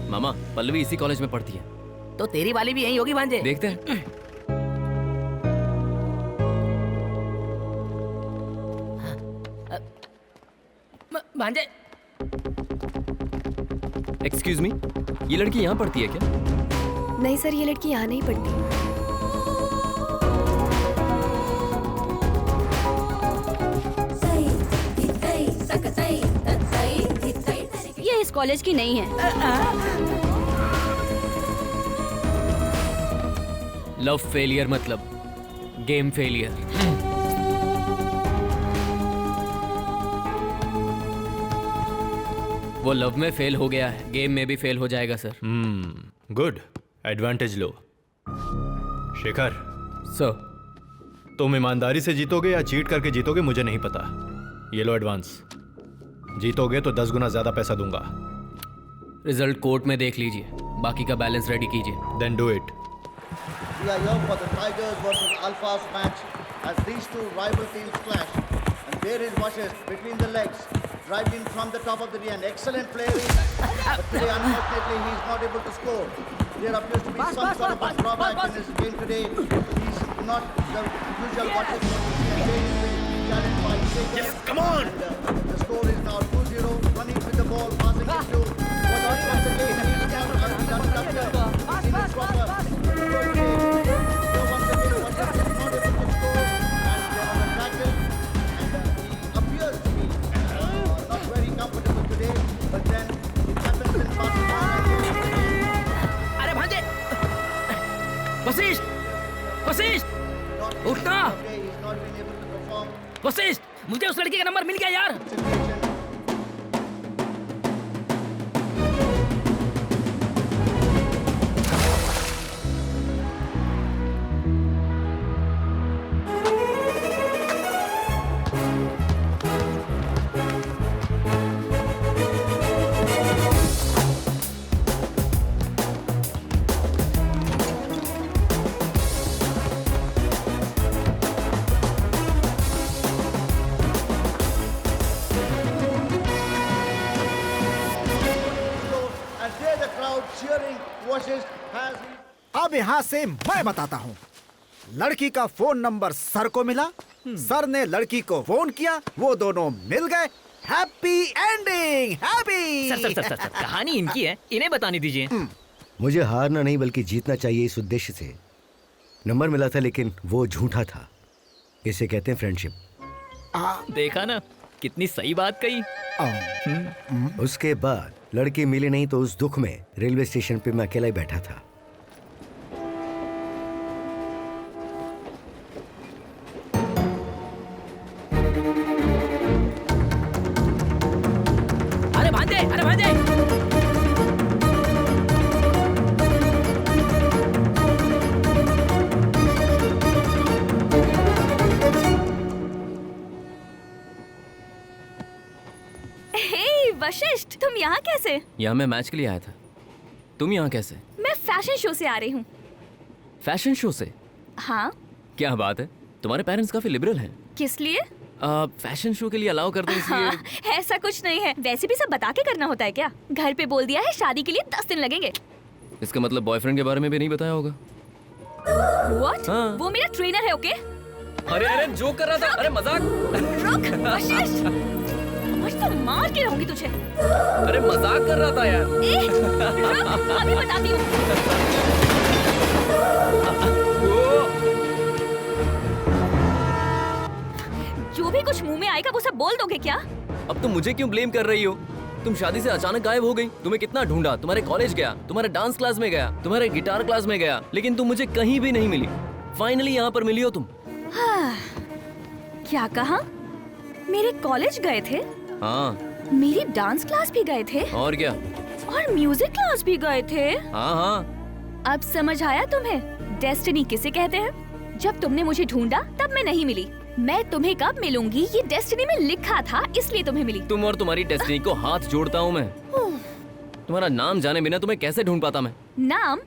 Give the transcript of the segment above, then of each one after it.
मामा पल्लवी इसी कॉलेज में पढ़ती है। तो तेरी वाली भी यही होगी भांजे। देखते हैं। भांजे एक्सक्यूज मी, ये लड़की यहाँ पढ़ती है क्या? नहीं सर, ये लड़की यहाँ नहीं पढ़ती। ये इस कॉलेज की नहीं है। लव फेलियर मतलब गेम फेलियर। वो लव में फेल हो गया है, गेम में भी फेल हो जाएगा सर। गुड, एडवांटेज लो। शेखर सर, तुम ईमानदारी से जीतोगे या चीट करके जीतोगे मुझे नहीं पता। ये लो एडवांस। जीतोगे तो 10 गुना ज्यादा पैसा दूंगा। रिजल्ट कोर्ट में देख लीजिए, बाकी का बैलेंस रेडी कीजिए। Then do it. We are here for the Tigers versus Alphas match as these two rival teams clash. And there is Vashes between the legs, driving from the top of the end. Excellent play, but today unfortunately he is not able to score. There appears to be some sort of a drawback in his game today. He's not the usual Vashes challenged by Shaker. Yes, come on! And, the score is now 2-0. Running with the ball, passing it to Vashes once again. He's done it up here. In his proper. अरे भांजे, वशिष्ठ, वशिष्ठ, उठना। वशिष्ठ, मुझे उस लड़की का number मिल गया यार। अब यहाँ से मैं बताता हूँ। लड़की का फोन नंबर सर को मिला, सर ने लड़की को फोन किया, वो दोनों मिल गए। Happy ending, happy. Sir sir sir sir, sir कहानी इनकी है, इन्हें बतानी दीजिए। मुझे हारना नहीं बल्कि जीतना चाहिए, इस उद्देश्य से नंबर मिला था, लेकिन वो झूठा था। इसे कहते हैं फ्रेंडशिप। देखा ना, कितनी सही बात कही। उसके बाद लड़की मिली नहीं तो उस दुख में रेलवे स्टेशन पे मैं अकेला ही बैठा था। अरे भांजे, अरे भांजे। वशिष्ठ, तुम यहाँ कैसे? यहाँ मैं मैच के लिए आया था। तुम यहाँ कैसे? मैं फैशन शो से आ रही हूँ। फैशन शो से? हाँ। क्या बात है, तुम्हारे पेरेंट्स काफी लिबरल हैं। किस लिए? फैशन शो के लिए अलाउ कर दो इसलिए। हाँ, ऐसा कुछ नहीं है। वैसे भी सब बता के करना होता है क्या? घर पे बोल दिया है शादी के लिए 10 दिन लगेंगे। इसका मतलब बॉयफ्रेंड के बारे में भी नहीं बताया होगा। What? हाँ। वो मेरा ट्रेनर है, ओके? अरे अरे जोक कर रहा था। अरे मजाक। रुक वशिष्ठ, आज तो मार के रहूंगी तुझे। अरे मजाक कर रहा था यार। रुक, अभी बताती हूँ। जो भी कुछ मुंह में आएगा वो सब बोल दोगे क्या? अब तुम मुझे क्यों ब्लेम कर रही हो? तुम शादी से अचानक गायब हो गई। तुम्हें कितना ढूंढा, तुम्हारे कॉलेज गया, तुम्हारे डांस क्लास में गया, तुम्हारे गिटार क्लास में गया, लेकिन तुम मुझे कहीं भी नहीं मिली। फाइनली यहाँ पर मिली हो तुम। क्या कहा? मेरे कॉलेज गए थे? हाँ। मेरी डांस क्लास भी गए थे? और क्या? और म्यूजिक क्लास भी गए थे? हाँ हाँ। अब समझ आया तुम्हें डेस्टिनी किसे कहते हैं? जब तुमने मुझे ढूंढा तब मैं नहीं मिली। मैं तुम्हें कब मिलूंगी ये डेस्टिनी में लिखा था, इसलिए तुम्हें मिली। तुम और तुम्हारी डेस्टिनी को हाथ जोड़ता हूँ मैं। तुम्हारा नाम जाने बिना तुम्हें कैसे ढूंढ पाता मैं? नाम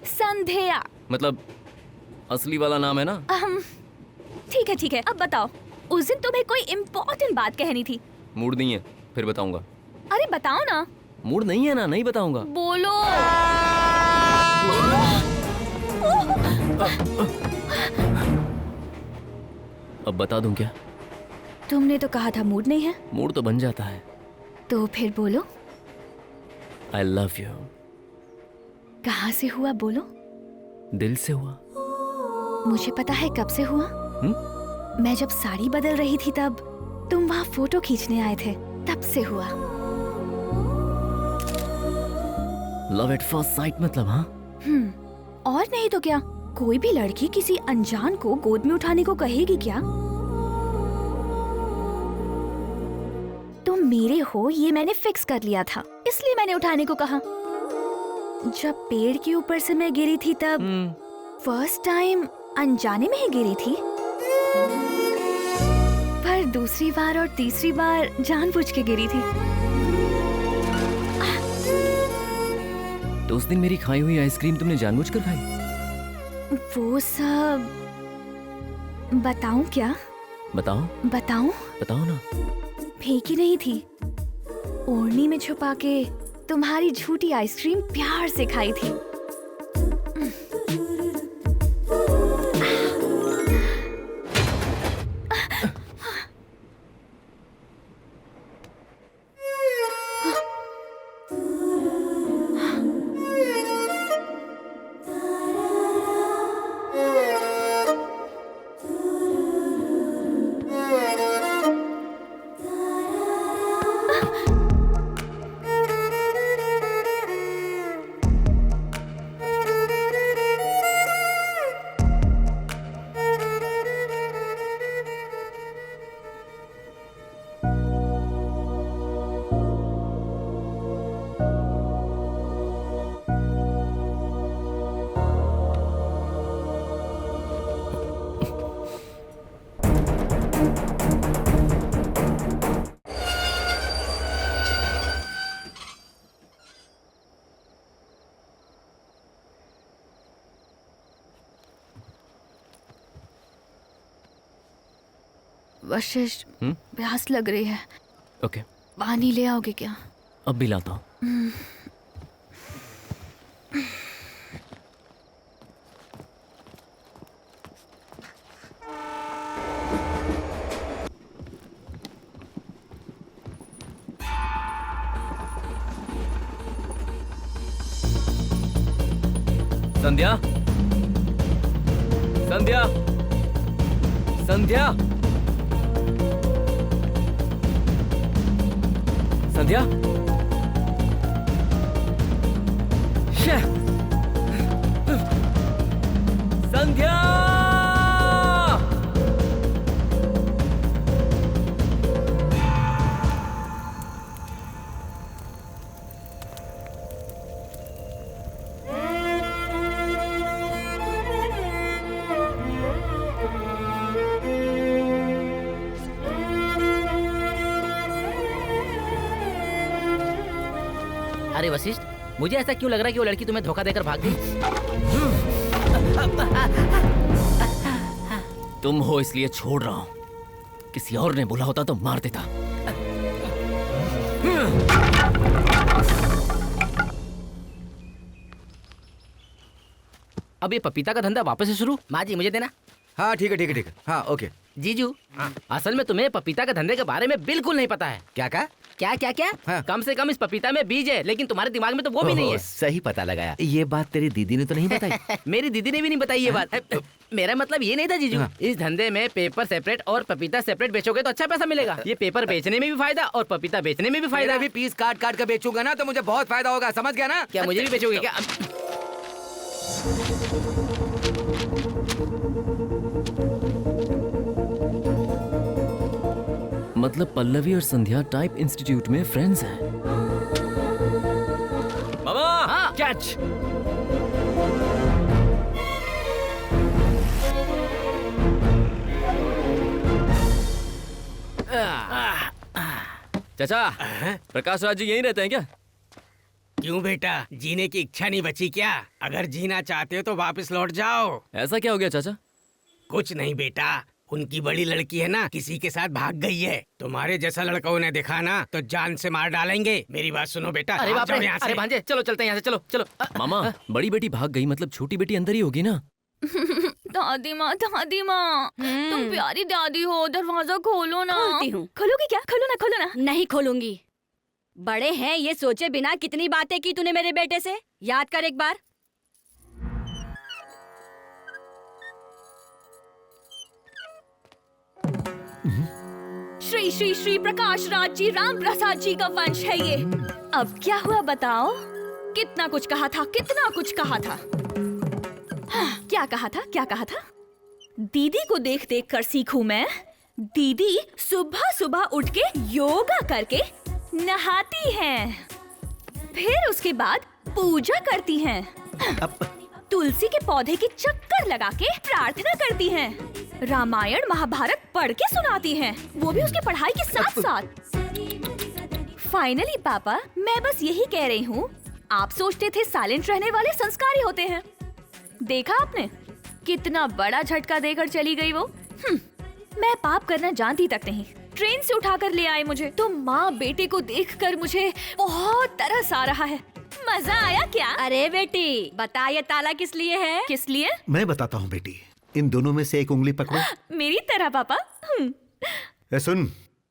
संध्या। मतलब असली वाला नाम है ना? ठीक है ठीक है, अब बताओ, उस दिन तुम्हें कोई इम्पोर्टेंट बात कहनी थी। मूड नहीं है, फिर बताऊंगा। अरे बताओ ना। मूड नहीं है ना, नहीं बताऊंगा। बोलो। अब बता दूं क्या? तुमने तो कहा था मूड नहीं है, मूड तो बन जाता है। तो फिर बोलो। I love you. कहाँ से हुआ बोलो? दिल से हुआ। मुझे पता है कब से हुआ। मैं जब साड़ी बदल रही थी तब तुम वहाँ फोटो खींचने आए थे, तब से हुआ। लव एट फर्स्ट साइट मतलब? हाँ, और नहीं तो क्या, कोई भी लड़की किसी अनजान को गोद में उठाने को कहेगी क्या? तुम मेरे हो ये मैंने फिक्स कर लिया था, इसलिए मैंने उठाने को कहा। जब पेड़ के ऊपर से मैं गिरी थी तब फर्स्ट टाइम अनजाने में ही गिरी थी, पर दूसरी बार और तीसरी बार जानबूझ के गिरी थी। तो उस दिन मेरी खाई हुई आइसक्रीम तुमने जानबूझकर खाई? वो सब बताऊं क्या? बताओ। बताऊं? बताओ ना। फेंकी नहीं थी, ओढ़नी में छुपा के तुम्हारी झूठी आइसक्रीम प्यार से खाई थी। वशिष्ठ, प्यास लग रही है। ओके, पानी ले आओगे क्या? अब भी लाता हूँ। संध्या, संध्या, संध्या, संध्या। संध्या! अरे वशिष्ठ, मुझे ऐसा क्यों लग रहा है कि वो लड़की तुम्हें धोखा देकर भाग गई? तुम हो इसलिए छोड़ रहा हूं, किसी और ने बोला होता तो मार देता। अब ये पपीता का धंधा वापस से शुरू? माँ जी मुझे देना। हाँ ठीक है ठीक है ठीक है, हाँ ओके। जीजू, असल में तुम्हें पपीता के धंधे के बारे में बिल्कुल नहीं पता है। क्या क्या? क्या क्या क्या? हाँ। कम से कम इस पपीता में बीज है, लेकिन तुम्हारे दिमाग में तो वो भी नहीं है। सही पता लगाया। ये बात तेरी दीदी ने तो नहीं बताई? मेरी दीदी ने भी नहीं बताई ये बात। मेरा मतलब ये नहीं था जीजू। इस धंधे में पेपर सेपरेट और पपीता सेपरेट बेचोगे तो अच्छा पैसा मिलेगा। ये पेपर बेचने में भी फायदा और पपीता बेचने में भी फायदा। भी पीस काट काट कर बेचूंगा ना तो मुझे बहुत फायदा होगा, समझ गया ना? क्या मुझे भी बेचोगे क्या? मतलब पल्लवी और संध्या टाइप इंस्टीट्यूट में फ्रेंड्स हैं। मामा, हाँ। कैच। चाचा, प्रकाश राज जी यहीं रहते हैं क्या? क्यों बेटा, जीने की इच्छा नहीं बची क्या? अगर जीना चाहते हो तो वापस लौट जाओ। ऐसा क्या हो गया चाचा? कुछ नहीं बेटा, उनकी बड़ी लड़की है ना, किसी के साथ भाग गई है। तुम्हारे जैसा लड़का उन्हें देखा ना तो जान से मार डालेंगे। मेरी बात सुनो बेटा, अरे आप बाप जाओ रे, यहाँ अरे से। भांजे चलो चलते हैं यहाँ से, चलो चलो। मामा, बड़ी बेटी भाग गई मतलब छोटी बेटी अंदर ही होगी ना। दादी माँ तुम प्यारी दादी हो, दरवाजा खोलो ना। खोलती हूँ। खोलोगी क्या? खोलो ना। नहीं खोलूंगी। बड़े हैं ये सोचे बिना कितनी बातें की तूने मेरे बेटे से, याद कर एक बार। श्री श्री श्री प्रकाश राज जी राम प्रसाद जी का वंश है ये। अब क्या हुआ बताओ? कितना कुछ कहा था, कितना कुछ कहा था। हाँ, क्या कहा था? दीदी को देख देख कर सीखूं मैं। दीदी सुबह सुबह उठ के योगा करके नहाती हैं, फिर उसके बाद पूजा करती हैं, तुलसी के पौधे के चक्कर लगा के प्रार्थना करती हैं, रामायण महाभारत पढ़ के सुनाती हैं, वो भी उसकी पढ़ाई के साथ साथ। फाइनली पापा, मैं बस यही कह रही हूँ, आप सोचते थे साइलेंट रहने वाले संस्कारी होते हैं, देखा आपने कितना बड़ा झटका देकर चली गई वो। मैं पाप करना जानती तक नहीं, ट्रेन से उठाकर ले आए मुझे, तो माँ बेटे को देखकर मुझे बहुत तरस आ रहा है। मजा आया क्या? अरे बेटी बता, ये ताला किस लिए है? किस लिए? मैं बताता हूँ बेटी, इन दोनों में से एक उंगली पकड़ो। मेरी तरह पापा। सुन,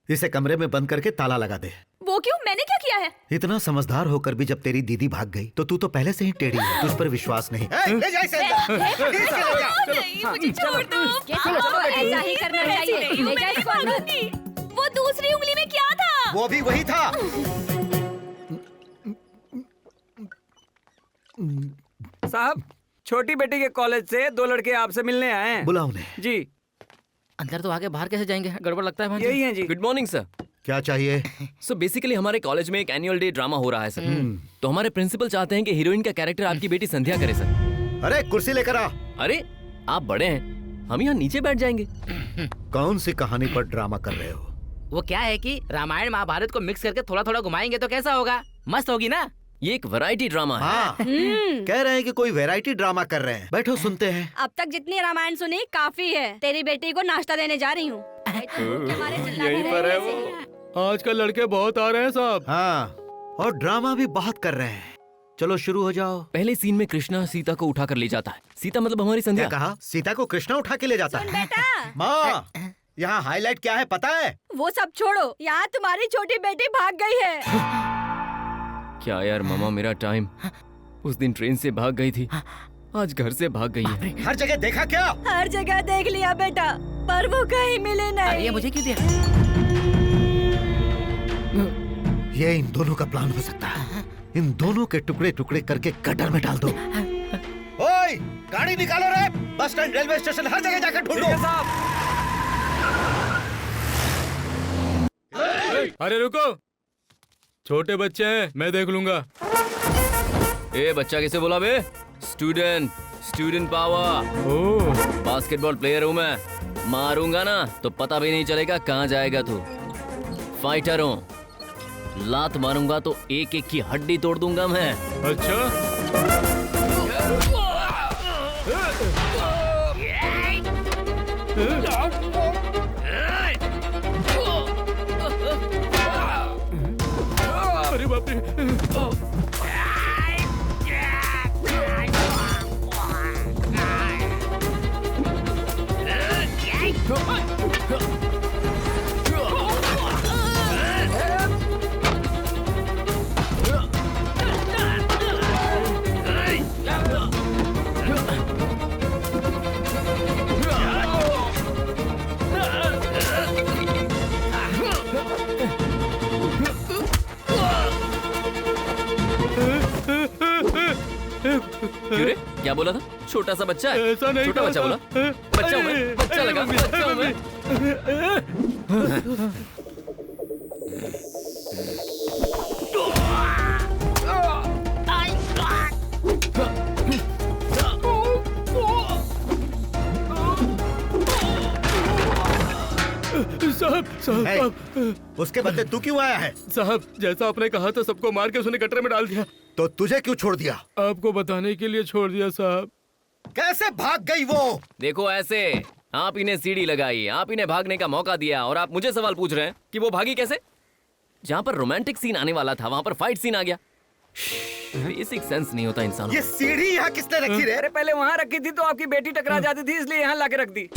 इसे कमरे में बंद करके ताला लगा दे। वो क्यों? मैंने क्या किया है? इतना समझदार होकर भी जब तेरी दीदी भाग गई तो तू तो पहले से ही टेढ़ी है, तुझ पर विश्वास नहीं। ले जा इसे अंदर। नहीं, मुझे छोड़ दो। चलो, ऐसा ही करना चाहिए। ले जा इसको अंदर। वो दूसरी उंगली में क्या था? वो भी वही था। साहब, छोटी बेटी के कॉलेज से 2 लड़के आपसे मिलने आए हैं। बुला उन्हें। जी। अंदर तो आगे, बाहर कैसे जाएंगे? गड़बड़ लगता है भांजे। यही है जी। Good morning sir. क्या चाहिए? सो बेसिकली हमारे कॉलेज में एक एनुअल डे ड्रामा हो रहा है सर। तो हमारे प्रिंसिपल चाहते हैं कि हीरोइन का कैरेक्टर आपकी बेटी संध्या करे सर। अरे कुर्सी लेकर आ। अरे आप बड़े हैं, हम यहाँ नीचे बैठ जाएंगे। कौन सी कहानी पर ड्रामा कर रहे हो? वो क्या है कि रामायण महाभारत को मिक्स करके थोड़ा थोड़ा घुमाएंगे तो कैसा होगा? मस्त होगी ना? ये एक वैरायटी ड्रामा है। हाँ, कह रहे हैं कि कोई वैरायटी ड्रामा कर रहे हैं। बैठो सुनते हैं। अब तक जितनी रामायण सुनी काफी है। तेरी बेटी को नाश्ता देने जा रही हूँ। यहीं पर है वो। आजकल लड़के बहुत आ रहे हैं साहब। हाँ, और ड्रामा भी बहुत कर रहे हैं। चलो शुरू हो जाओ। पहले सीन में कृष्णा सीता को उठाकर ले जाता है। सीता मतलब हमारी संध्या। क्या कहा? सीता को कृष्णा उठा के ले जाता है? बेटा माँ, यहाँ हाईलाइट क्या है पता है? वो सब छोड़ो, यहाँ तुम्हारी छोटी बेटी भाग गई है। क्या यार मामा, मेरा टाइम। उस दिन ट्रेन से भाग गई थी, आज घर से भाग गई है। हर जगह देखा क्या? हर जगह देख लिया बेटा, पर वो कहीं मिले नहीं। ये मुझे क्यों दिया? ये इन दोनों का प्लान हो सकता है। इन दोनों के टुकड़े टुकड़े करके गटर में डाल दो। ओए, गाड़ी निकालो रे! बस स्टैंड, रेलवे स्टेशन, हर जगह जाकर ढूंढो। अरे रुको, छोटे बच्चे हैं, मैं देख लूंगा। ए बच्चा कैसे बोला बे? Student power. Oh, basketball player हूँ मैं, मारूंगा ना तो पता भी नहीं चलेगा कहाँ जाएगा तू। फाइटर हूँ, लात मारूंगा तो एक एक की हड्डी तोड़ दूंगा मैं। अच्छा। अरे बाप रे। क्यों रे? क्या बोला था? छोटा सा बच्चा है? ऐसा नहीं छोटा बच्चा कहा बोला? था। बच्चा हूँ मैं, बच्चा लगा, बच्चा हूँ मैं। साहब, उसके बदले तू क्यों आया है? साहब, जैसा आपने कहा था सबको मार के उसने गटर में डाल दिया। तो तुझे क्यों छोड़ दिया? आपको बताने के लिए छोड़ दिया साहब। कैसे भाग गई वो? देखो ऐसे, आप इन्हें सीढ़ी लगाई, आप इन्हें भागने का मौका दिया और आप मुझे सवाल पूछ रहे हैं कि वो भागी कैसे? जहां पर रोमांटिक सीन आने वाला था वहां पर फाइट सीन आ गया। बेसिक सेंस नहीं होता इंसान। ये सीढ़ी यहाँ किसने रखी रे? अरे पहले वहाँ रखी थी तो आपकी बेटी टकरा जाती थी, इसलिए यहाँ लाके रख दी।